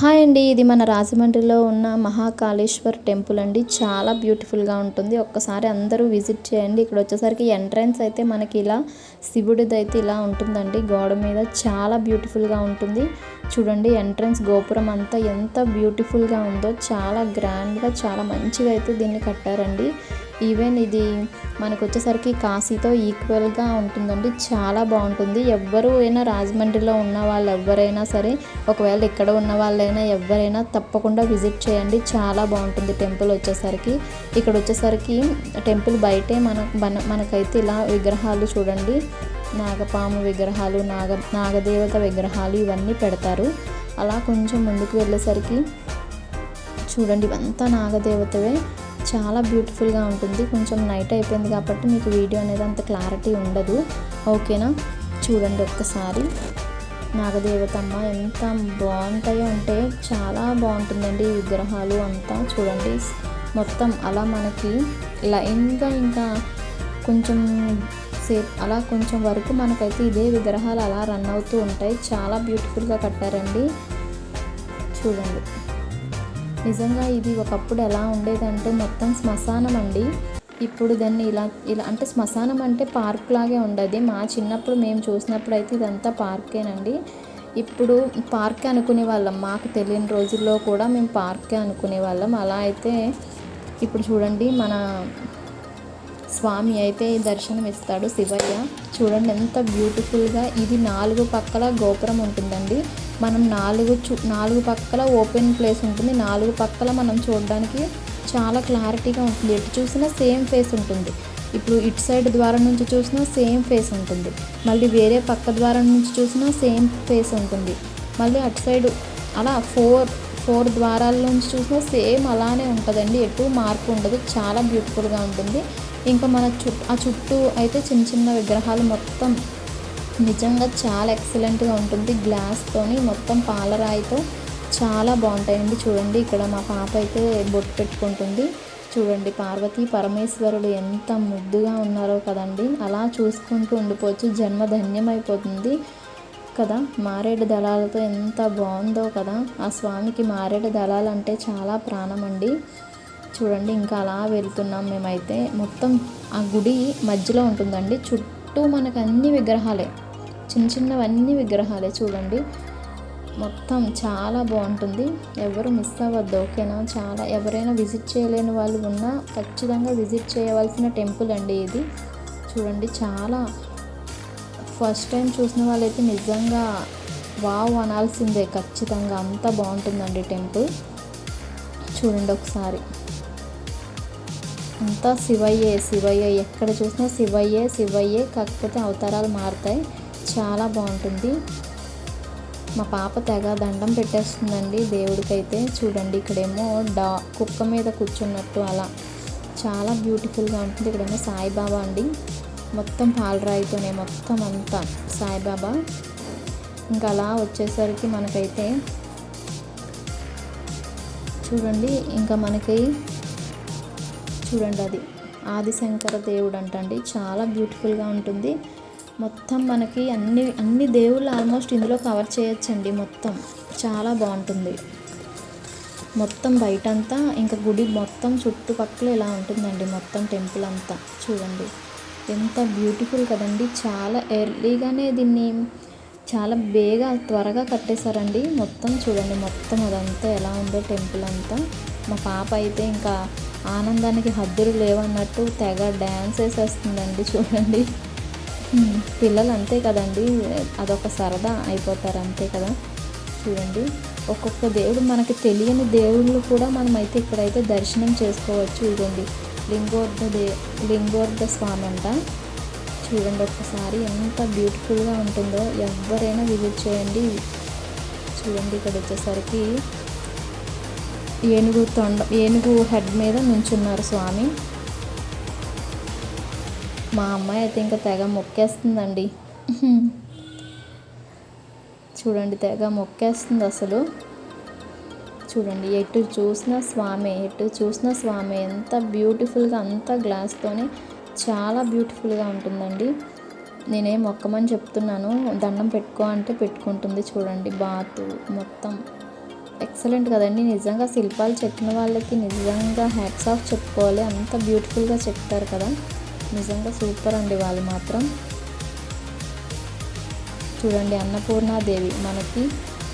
Hi అండి, ఇది మన రాజమండ్రిలో ఉన్న మహాకాళేశ్వర్ టెంపుల్ అండి. చాలా బ్యూటిఫుల్గా ఉంటుంది. ఒక్కసారి అందరూ విజిట్ చేయండి. ఇక్కడ వచ్చేసరికి ఎంట్రన్స్ అయితే మనకి ఇలా శివుడిది అయితే ఇలా ఉంటుందండి. గోడ మీద చాలా బ్యూటిఫుల్గా ఉంటుంది. చూడండి ఎంట్రన్స్ గోపురం అంతా ఎంత బ్యూటిఫుల్గా ఉందో. చాలా గ్రాండ్గా చాలా మంచిగా అయితే దీన్ని కట్టారండి. ఈవెన్ ఇది మనకు వచ్చేసరికి కాశీతో ఈక్వల్గా ఉంటుందండి. చాలా బాగుంటుంది. ఎవ్వరు అయినా రాజమండ్రిలో ఉన్న వాళ్ళు ఎవరైనా సరే, ఒకవేళ ఇక్కడ ఉన్న వాళ్ళైనా ఎవరైనా తప్పకుండా విజిట్ చేయండి. చాలా బాగుంటుంది టెంపుల్ వచ్చేసరికి. ఇక్కడ వచ్చేసరికి టెంపుల్ బయటే మనకైతే ఇలా విగ్రహాలు చూడండి, నాగపాము విగ్రహాలు, నాగదేవత విగ్రహాలు ఇవన్నీ పెడతారు. అలా కొంచెం ముందుకు వెళ్ళేసరికి చూడండి ఇవంతా నాగదేవతవే. చాలా బ్యూటిఫుల్గా ఉంటుంది. కొంచెం నైట్ అయిపోయింది కాబట్టి మీకు వీడియో అనేది అంత క్లారిటీ ఉండదు, ఓకేనా. చూడండి ఒక్కసారి నాగదేవతమ్మ ఎంత బాగుంటాయో అంటే చాలా బాగుంటుందండి. ఈ విగ్రహాలు అంతా చూడండి మొత్తం అలా మనకి లైన్గా ఇంకా కొంచెం సేపు అలా కొంచెం వరకు మనకైతే ఇదే విగ్రహాలు అలా రన్ అవుతూ ఉంటాయి. చాలా బ్యూటిఫుల్గా కట్టారండి. చూడండి నిజంగా ఇది ఒకప్పుడు ఎలా ఉండేదంటే మొత్తం శ్మశానం అండి. ఇప్పుడు దాన్ని ఇలా అంటే శ్మశానం అంటే పార్క్ లాగే ఉండేది. మా చిన్నప్పుడు మేము చూసినప్పుడు అయితే ఇదంతా పార్కేనండి. ఇప్పుడు పార్కే అనుకునే వాళ్ళం. మాకు తెలియని రోజుల్లో కూడా మేము పార్కే అనుకునే వాళ్ళం. అలా అయితే ఇప్పుడు చూడండి మన స్వామి అయితే దర్శనం ఇస్తాడు, శివయ్య. చూడండి ఎంత బ్యూటిఫుల్గా. ఇది 4 పక్కల గోపురం ఉంటుందండి. మనం 4 పక్కల ఓపెన్ ప్లేస్ ఉంటుంది. 4 పక్కల మనం చూడడానికి చాలా క్లారిటీగా ఉంటుంది. ఎటు చూసినా సేమ్ ఫేస్ ఉంటుంది. ఇప్పుడు ఇటు సైడ్ ద్వారం నుంచి చూసినా సేమ్ ఫేస్ ఉంటుంది. మళ్ళీ వేరే పక్క ద్వారం నుంచి చూసినా సేమ్ ఫేస్ ఉంటుంది. మళ్ళీ అటు సైడు అలా 4 ద్వారాల నుంచి చూసినా సేమ్ అలానే ఉంటుందండి. ఎటు మార్పు ఉండదు. చాలా బ్యూటిఫుల్గా ఉంటుంది. ఇంకా మన చుట్టూ అయితే చిన్న చిన్న విగ్రహాలు మొత్తం నిజంగా చాలా ఎక్సలెంట్గా ఉంటుంది. గ్లాస్తోని మొత్తం పాలరాయితో చాలా బాగుంటాయండి. చూడండి ఇక్కడ మా పాప అయితే బొట్టు పెట్టుకుంటుంది. చూడండి పార్వతీ పరమేశ్వరుడు ఎంత ముద్దుగా ఉన్నారో కదండి. అలా చూసుకుంటూ ఉండిపోవచ్చు. జన్మ ధన్యమైపోతుంది కదా. మారేడు దళాలతో ఎంత బాగుందో కదా. ఆ స్వామికి మారేడు దళాలు అంటే చాలా ప్రాణం అండి. చూడండి ఇంకా అలా వెళ్తున్నాం మేమైతే. మొత్తం ఆ గుడి మధ్యలో ఉంటుందండి. చుట్టూ మనకు అన్ని విగ్రహాలే, చిన్న చిన్నవన్నీ విగ్రహాలే. చూడండి మొత్తం చాలా బాగుంటుంది. ఎవరు మిస్ అవ్వద్దు, ఓకేనా. చాలా ఎవరైనా విజిట్ చేయలేని వాళ్ళు ఉన్నా ఖచ్చితంగా విజిట్ చేయవలసిన టెంపుల్ అండి ఇది. చూడండి చాలా ఫస్ట్ టైం చూసిన వాళ్ళైతే నిజంగా వావ్ అనాల్సిందే ఖచ్చితంగా. అంత బాగుంటుందండి టెంపుల్. చూడండి ఒకసారి అంతా శివయ్యే. ఎక్కడ చూసినా శివయ్యే. కాకపోతే అవతారాలు మారుతాయి. చాలా బాగుంటుంది. మా పాప తెగ దండం పెట్టేస్తుందండి దేవుడికైతే. చూడండి ఇక్కడేమో కుక్క మీద కూర్చున్నట్టు అలా చాలా బ్యూటిఫుల్గా ఉంటుంది. ఇక్కడేమో సాయిబాబా అండి. మొత్తం పాలరాయితోనే మొత్తం అంతా సాయిబాబా. ఇంకా అలా వచ్చేసరికి మనకైతే చూడండి ఇంకా మనకి చూడండి అది ఆదిశంకర దేవుడు అంటండి. చాలా బ్యూటిఫుల్గా ఉంటుంది. మొత్తం మనకి అన్ని దేవుళ్ళు ఆల్మోస్ట్ ఇందులో కవర్ చేయొచ్చండి. మొత్తం చాలా బాగుంటుంది. మొత్తం బయటంతా ఇంకా గుడి మొత్తం చుట్టుపక్కల ఇలా ఉంటుందండి. మొత్తం టెంపుల్ అంతా చూడండి ఎంత బ్యూటిఫుల్ కదండి. చాలా ఎర్లీగానే దీన్ని చాలా త్వరగా కట్టేశారండి. మొత్తం చూడండి మొత్తం అదంతా ఎలా ఉందో టెంపుల్ అంతా. మా పాప అయితే ఇంకా ఆనందానికి హద్దులు లేవన్నట్టు తెగ డ్యాన్స్ వేసేస్తుందండి. చూడండి పిల్లలు అంతే కదండి, అదొక సరదా అయిపోతారు అంతే కదా. చూడండి ఒక్కొక్క దేవుడు, మనకి తెలియని దేవుళ్ళు కూడా మనమైతే ఇక్కడైతే దర్శనం చేసుకోవచ్చు. ఇదండి లింగోర్ధ స్వామి అంట. చూడండి ఒక్కసారి ఎంత బ్యూటిఫుల్గా ఉంటుందో. ఎవరైనా విజిట్ చేయండి. చూడండి ఇక్కడ వచ్చేసరికి ఏనుగు హెడ్ మీద నుంచున్నారు స్వామి. మా అమ్మాయి అయితే ఇంకా తెగ మొక్కేస్తుందండి. చూడండి తెగ మొక్కేస్తుంది అసలు. చూడండి ఎటు చూసిన స్వామి ఎంత బ్యూటిఫుల్గా, అంత గ్లాస్తోనే చాలా బ్యూటిఫుల్గా ఉంటుందండి. నేనేం మొక్కమని చెప్తున్నాను, దండం పెట్టుకో అంటే పెట్టుకుంటుంది. చూడండి బాతు మొత్తం ఎక్సలెంట్ కదండి. నిజంగా శిల్పాలు చెక్కిన వాళ్ళకి నిజంగా హ్యాట్స్ ఆఫ్ చెప్పుకోవాలి. అంత బ్యూటిఫుల్గా చెక్తారు కదా, నిజంగా సూపర్ అండి వాళ్ళు మాత్రం. చూడండి అన్నపూర్ణాదేవి, మనకి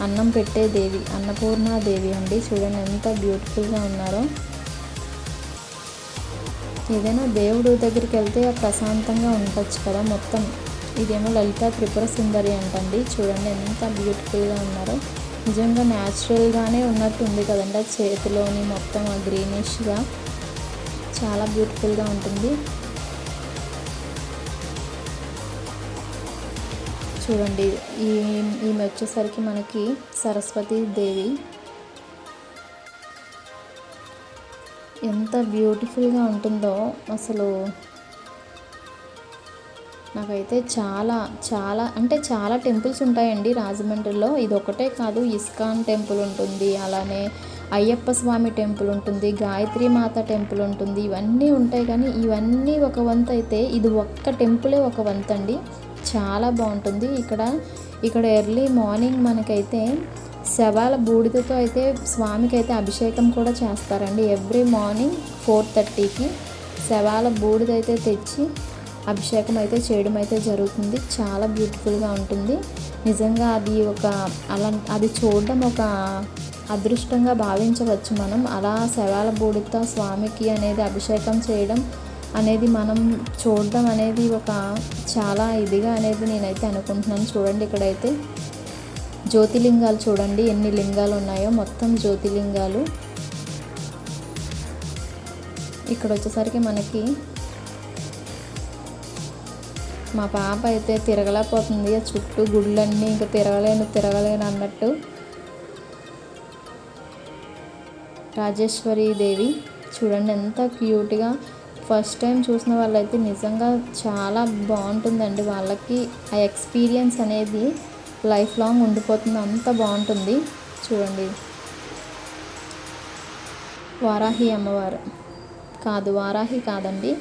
అన్నం పెట్టే దేవి అన్నపూర్ణాదేవి అండి. చూడండి ఎంత బ్యూటిఫుల్గా ఉన్నారో. ఏదైనా దేవుడు దగ్గరికి వెళ్తే ప్రశాంతంగా ఉండొచ్చు కదా మొత్తం. ఇదేమో లలిత త్రిపుర సుందరి అంటండి. చూడండి ఎంత బ్యూటిఫుల్గా ఉన్నారో. నిజంగా న్యాచురల్గానే ఉన్నట్టు ఉంది కదండి ఆ చేతిలోని మొత్తం ఆ గ్రీనిష్గా, చాలా బ్యూటిఫుల్గా ఉంటుంది. చూడండి ఈమె వచ్చేసరికి మనకి సరస్వతి దేవి. ఎంత బ్యూటిఫుల్గా ఉంటుందో అసలు. నాకైతే చాలా చాలా అంటే చాలా టెంపుల్స్ ఉంటాయండి రాజమండ్రిలో. ఇది ఒకటే కాదు, ఇస్కాన్ టెంపుల్ ఉంటుంది, అలానే అయ్యప్ప స్వామి టెంపుల్ ఉంటుంది, గాయత్రి మాత టెంపుల్ ఉంటుంది, ఇవన్నీ ఉంటాయి. కానీ ఇవన్నీ ఒక వంతు అయితే ఇది ఒక్క టెంపులే ఒక వంతు అండి. చాలా బాగుంటుంది. ఇక్కడ ఎర్లీ మార్నింగ్ మనకైతే శవాల బూడిదతో అయితే స్వామికి అయితే అభిషేకం కూడా చేస్తారండి. ఎవ్రీ మార్నింగ్ 4:30కి శవాల బూడిద అయితే తెచ్చి అభిషేకం అయితే చేయడం అయితే జరుగుతుంది. చాలా బ్యూటిఫుల్గా ఉంటుంది. నిజంగా అది చూడడం ఒక అదృష్టంగా భావించవచ్చు మనం. అలా శవాల బూడిదతో స్వామికి అనేది అభిషేకం చేయడం అనేది మనం చూడడం అనేది ఒక చాలా ఇదిగా అనేది నేనైతే అనుకుంటున్నాను. చూడండి ఇక్కడైతే జ్యోతిలింగాలు చూడండి ఎన్ని లింగాలు ఉన్నాయో, మొత్తం జ్యోతిలింగాలు. ఇక్కడ వచ్చేసరికి మనకి మా పాప అయితే తిరగలేకపోతుంది. ఆ చుట్టూ గుళ్ళన్నీ ఇంకా తిరగలేను అన్నట్టు. రాజేశ్వరి దేవి చూడండి ఎంత క్యూట్గా. ఫస్ట్ టైం చూసిన వాళ్ళైతే నిజంగా చాలా బాగుంటుందండి. వాళ్ళకి ఆ ఎక్స్పీరియన్స్ అనేది లైఫ్ లాంగ్ ఉండిపోతుంది, అంత బాగుంటుంది. చూడండి వారాహి అమ్మవారు కాదు, వారాహి కాదండి.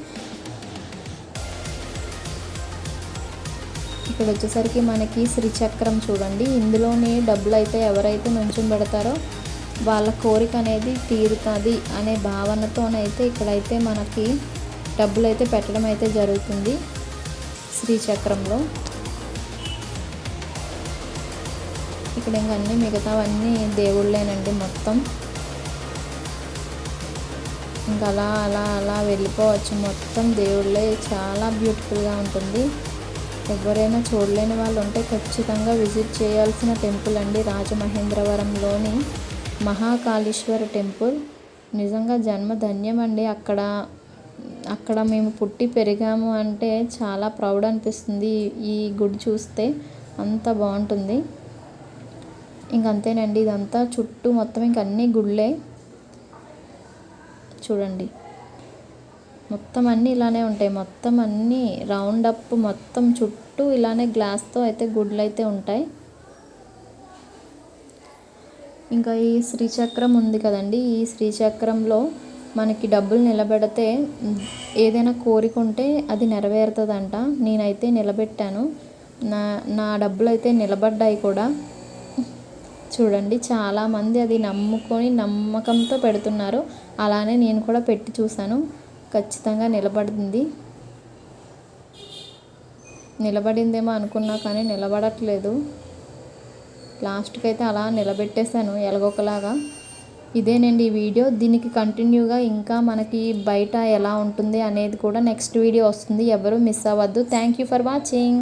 ఇక్కడ వచ్చేసరికి మనకి శ్రీచక్రం చూడండి. ఇందులోనే డబ్బులు అయితే ఎవరైతే నుంచుని పెడతారో వాళ్ళ కోరిక అనేది తీరుతుంది అనే భావనతోనైతే ఇక్కడైతే మనకి డబ్బులు అయితే పెట్టడం అయితే జరుగుతుంది శ్రీచక్రంలో. ఇక్కడ ఇంకా అన్నీ మిగతావన్నీ దేవుళ్ళేనండి మొత్తం. ఇంకా అలా అలా అలా వెళ్ళిపోవచ్చు, మొత్తం దేవుళ్ళే. చాలా బ్యూటిఫుల్గా ఉంటుంది. ఎవరైనా చూడలేని వాళ్ళు ఉంటే ఖచ్చితంగా విజిట్ చేయాల్సిన టెంపుల్ అండి రాజమహేంద్రవరంలోని మహాకాళేశ్వర టెంపుల్. నిజంగా జన్మ ధన్యం అండి. అక్కడ మేము పుట్టి పెరిగాము అంటే చాలా ప్రౌడ్ అనిపిస్తుంది ఈ గుడి చూస్తే, అంత బాగుంటుంది. ఇంకంతేనండి, ఇదంతా చుట్టూ మొత్తం ఇంక అన్నీ గుళ్ళే. చూడండి మొత్తం అన్నీ ఇలానే ఉంటాయి, మొత్తం అన్నీ రౌండ్ అప్ మొత్తం చుట్టూ ఇలానే గ్లాస్తో అయితే గుడ్లు అయితే ఉంటాయి. ఇంకా ఈ శ్రీచక్రం ఉంది కదండి, ఈ శ్రీచక్రంలో మనకి డబ్బులు నిలబెడితే ఏదైనా కోరిక ఉంటే అది నెరవేరుతుందంట. నేనైతే నిలబెట్టాను, నా డబ్బులు అయితే నిలబడ్డాయి కూడా. చూడండి చాలామంది అది నమ్మకంతో పెడుతున్నారు. అలానే నేను కూడా పెట్టి చూశాను, ఖచ్చితంగా నిలబడిందేమో అనుకున్నా కానీ నిలబడట్లేదు. లాస్ట్కి అయితే అలా నిలబెట్టేశాను ఎలాగోకలాగా. ఇదేనండి ఈ వీడియో. దీనికి కంటిన్యూగా ఇంకా మనకి బయట ఎలా ఉంటుంది అనేది కూడా నెక్స్ట్ వీడియో వస్తుంది, ఎవరు మిస్ అవ్వద్దు. Thank you for watching.